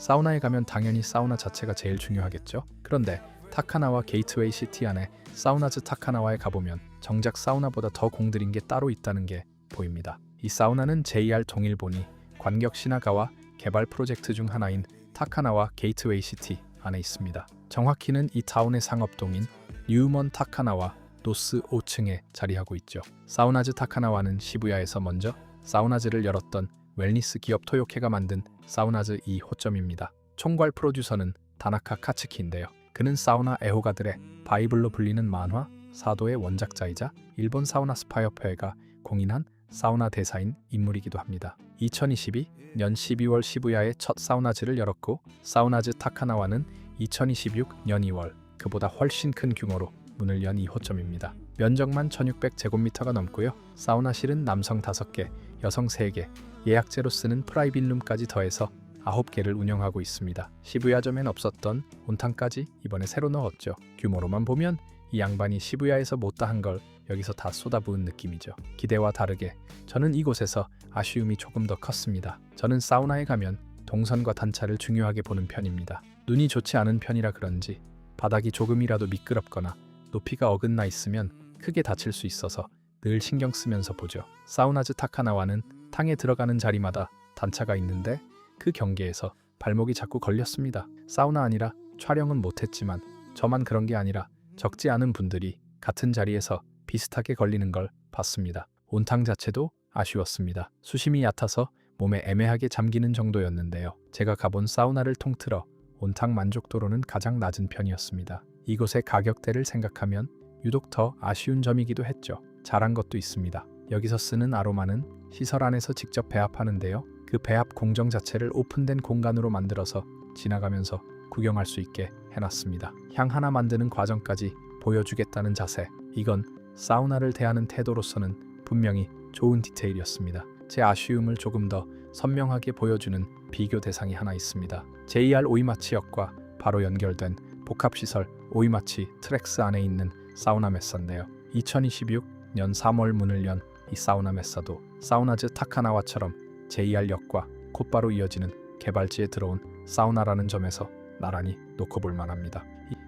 사우나에 가면 당연히 사우나 자체가 제일 중요하겠죠. 그런데 타카나와 게이트웨이 시티 안에 사우나즈 타카나와에 가보면 정작 사우나보다 더 공들인 게 따로 있다는 게 보입니다. 이 사우나는 JR 동일본이 관격 신화가와 개발 프로젝트 중 하나인 타카나와 게이트웨이 시티 안에 있습니다. 정확히는 이 타운의 상업동인 뉴먼 타카나와 노스 5층에 자리하고 있죠. 사우나즈 타카나와는 시부야에서 먼저 사우나즈를 열었던 웰니스 기업 토요케가 만든 사우나즈 2호점입니다. 총괄 프로듀서는 다나카 카츠키인데요. 그는 사우나 애호가들의 바이블로 불리는 만화 사도의 원작자이자 일본 사우나 스파협회가 공인한 사우나 대사인 인물이기도 합니다. 2022년 12월 시부야에 첫 사우나즈를 열었고 사우나즈 타카나와는 2026년 2월 그보다 훨씬 큰 규모로 문을 연 2호점입니다. 면적만 1600제곱미터가 넘고요. 사우나실은 남성 5개, 여성 3개, 예약제로 쓰는 프라이빗룸까지 더해서 9개를 운영하고 있습니다. 시부야점엔 없었던 온탕까지 이번에 새로 넣었죠. 규모로만 보면 이 양반이 시부야에서 못다 한 걸 여기서 다 쏟아부은 느낌이죠. 기대와 다르게 저는 이곳에서 아쉬움이 조금 더 컸습니다. 저는 사우나에 가면 동선과 단차를 중요하게 보는 편입니다. 눈이 좋지 않은 편이라 그런지 바닥이 조금이라도 미끄럽거나 높이가 어긋나 있으면 크게 다칠 수 있어서 늘 신경 쓰면서 보죠. 사우나즈 타카나와는 탕에 들어가는 자리마다 단차가 있는데 그 경계에서 발목이 자꾸 걸렸습니다. 사우나 아니라 촬영은 못했지만 저만 그런 게 아니라 적지 않은 분들이 같은 자리에서 비슷하게 걸리는 걸 봤습니다. 온탕 자체도 아쉬웠습니다. 수심이 얕아서 몸에 애매하게 잠기는 정도였는데요. 제가 가본 사우나를 통틀어 온탕 만족도로는 가장 낮은 편이었습니다. 이곳의 가격대를 생각하면 유독 더 아쉬운 점이기도 했죠. 잘한 것도 있습니다. 여기서 쓰는 아로마는 시설 안에서 직접 배합하는데요. 그 배합 공정 자체를 오픈된 공간으로 만들어서 지나가면서 구경할 수 있게 해놨습니다. 향 하나 만드는 과정까지 보여주겠다는 자세, 이건 사우나를 대하는 태도로서는 분명히 좋은 디테일이었습니다. 제 아쉬움을 조금 더 선명하게 보여주는 비교 대상이 하나 있습니다. JR 오이마치역과 바로 연결된 복합시설 오이마치 트랙스 안에 있는 사우나 메사인데요. 2026년 3월 문을 연 이 사우나 메사도 사우나즈 타카나와처럼 JR역과 곧바로 이어지는 개발지에 들어온 사우나라는 점에서 나란히 놓고 볼 만합니다.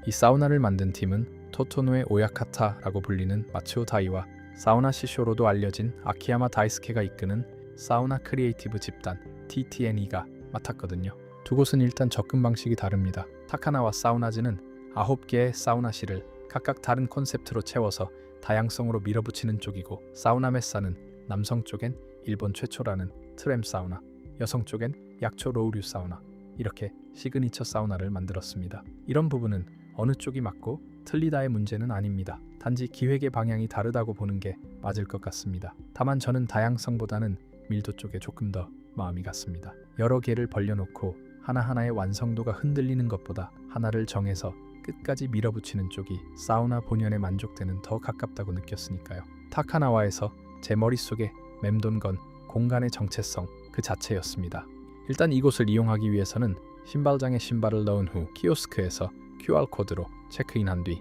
이 사우나를 만든 팀은 토토노의 오야카타라고 불리는 마츠오 다이와 사우나 시쇼로도 알려진 아키야마 다이스케가 이끄는 사우나 크리에이티브 집단 TTNE가 맡았거든요. 두 곳은 일단 접근 방식이 다릅니다. 타카나와 사우나즈는 9개의 사우나실을 각각 다른 콘셉트로 채워서 다양성으로 밀어붙이는 쪽이고, 사우나 메사는 남성 쪽엔 일본 최초라는 트램 사우나, 여성 쪽엔 약초 로우류 사우나, 이렇게 시그니처 사우나를 만들었습니다. 이런 부분은 어느 쪽이 맞고 틀리다의 문제는 아닙니다. 단지 기획의 방향이 다르다고 보는 게 맞을 것 같습니다. 다만 저는 다양성보다는 밀도 쪽에 조금 더 마음이 갔습니다. 여러 개를 벌려놓고 하나하나의 완성도가 흔들리는 것보다 하나를 정해서 끝까지 밀어붙이는 쪽이 사우나 본연에 만족되는 더 가깝다고 느꼈으니까요. 타카나와에서 제 머릿속에 맴돈 건 공간의 정체성 그 자체였습니다. 일단 이곳을 이용하기 위해서는 신발장에 신발을 넣은 후 키오스크에서 QR코드로 체크인한 뒤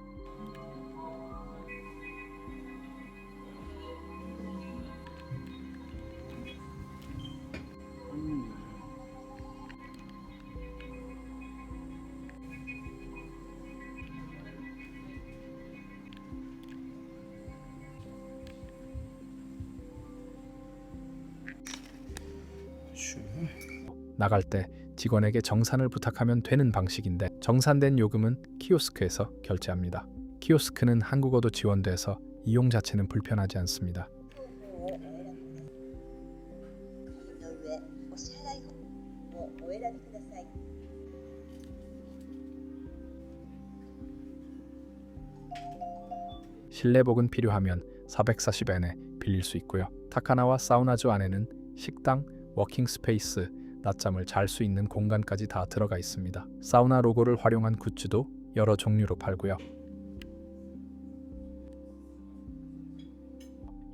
나갈 때 직원에게 정산을 부탁하면 되는 방식인데, 정산된 요금은 키오스크에서 결제합니다. 키오스크는 한국어도 지원돼서 이용 자체는 불편하지 않습니다. 실내복은 필요하면 440엔에 빌릴 수 있고요. 타카나와 사우나즈 안에는 식당, 워킹 스페이스, 낮잠을 잘 수 있는 공간까지 다 들어가 있습니다. 사우나 로고를 활용한 굿즈도 여러 종류로 팔고요.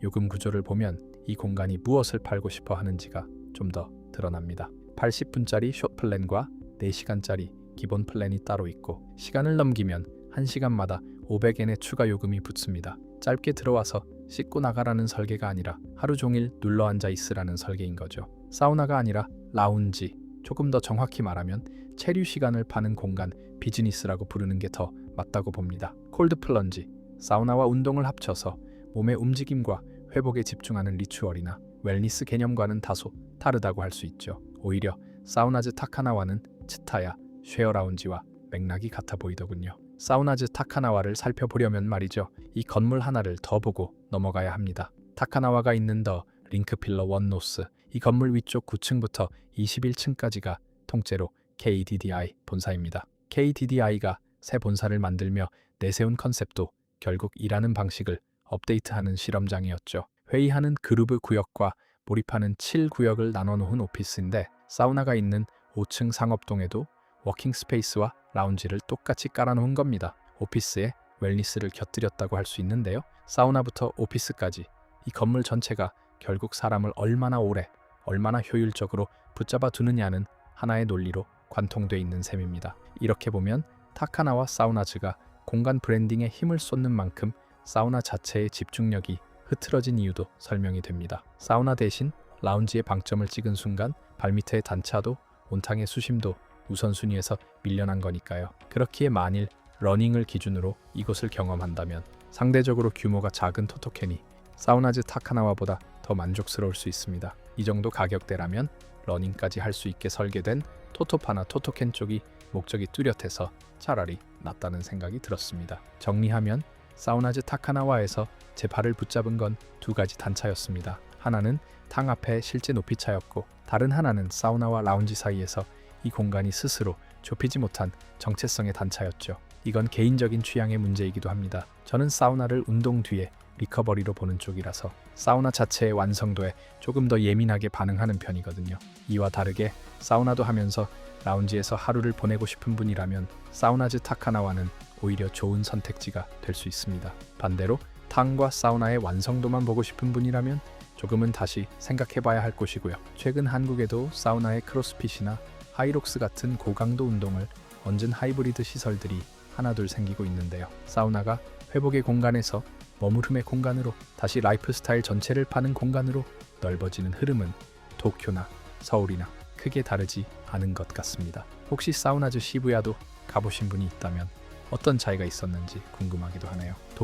요금 구조를 보면 이 공간이 무엇을 팔고 싶어 하는지가 좀 더 드러납니다. 80분짜리 숏 플랜과 4시간짜리 기본 플랜이 따로 있고, 시간을 넘기면 1시간마다 500엔의 추가 요금이 붙습니다. 짧게 들어와서 씻고 나가라는 설계가 아니라 하루 종일 눌러앉아 있으라는 설계인 거죠. 사우나가 아니라 라운지, 조금 더 정확히 말하면 체류 시간을 파는 공간 비즈니스라고 부르는 게 더 맞다고 봅니다. 콜드 플런지, 사우나와 운동을 합쳐서 몸의 움직임과 회복에 집중하는 리추얼이나 웰니스 개념과는 다소 다르다고 할 수 있죠. 오히려 사우나즈 타카나와는 츠타야, 쉐어 라운지와 맥락이 같아 보이더군요. 사우나즈 타카나와를 살펴보려면 말이죠. 이 건물 하나를 더 보고 넘어가야 합니다. 타카나와가 있는 더 링크필러 원노스, 이 건물 위쪽 9층부터 21층까지가 통째로 KDDI 본사입니다. KDDI가 새 본사를 만들며 내세운 컨셉도 결국 일하는 방식을 업데이트하는 실험장이었죠. 회의하는 그루브 구역과 몰입하는 7구역을 나눠놓은 오피스인데 사우나가 있는 5층 상업동에도 워킹 스페이스와 라운지를 똑같이 깔아놓은 겁니다. 오피스에 웰니스를 곁들였다고 할 수 있는데요. 사우나부터 오피스까지 이 건물 전체가 결국 사람을 얼마나 오래, 얼마나 효율적으로 붙잡아 두느냐는 하나의 논리로 관통돼 있는 셈입니다. 이렇게 보면 타카나와 사우나즈가 공간 브랜딩에 힘을 쏟는 만큼 사우나 자체의 집중력이 흐트러진 이유도 설명이 됩니다. 사우나 대신 라운지에 방점을 찍은 순간 발밑의 단차도 온탕의 수심도 우선순위에서 밀려난 거니까요. 그렇기에 만일 러닝을 기준으로 이곳을 경험한다면 상대적으로 규모가 작은 토토켄이 사우나즈 타카나와보다 더 만족스러울 수 있습니다. 이 정도 가격대라면 러닝까지 할 수 있게 설계된 토토파나 토토켄 쪽이 목적이 뚜렷해서 차라리 낫다는 생각이 들었습니다. 정리하면 사우나즈 타카나와에서 제 발을 붙잡은 건 두 가지 단차였습니다. 하나는 탕 앞의 실제 높이 차였고 다른 하나는 사우나와 라운지 사이에서 이 공간이 스스로 좁히지 못한 정체성의 단차였죠. 이건 개인적인 취향의 문제이기도 합니다. 저는 사우나를 운동 뒤에 리커버리로 보는 쪽이라서 사우나 자체의 완성도에 조금 더 예민하게 반응하는 편이거든요. 이와 다르게 사우나도 하면서 라운지에서 하루를 보내고 싶은 분이라면 사우나즈 타카나와는 오히려 좋은 선택지가 될 수 있습니다. 반대로 탕과 사우나의 완성도만 보고 싶은 분이라면 조금은 다시 생각해봐야 할 곳이고요. 최근 한국에도 사우나의 크로스핏이나 하이록스 같은 고강도 운동을 얹은 하이브리드 시설들이 하나둘 생기고 있는데요. 사우나가 회복의 공간에서 머무름의 공간으로 다시 라이프 스타일 전체를 파는 공간으로 넓어지는 흐름은 도쿄나 서울이나 크게 다르지 않은 것 같습니다. 혹시 사우나즈 시부야도 가보신 분이 있다면 어떤 차이가 있었는지 궁금하기도 하네요.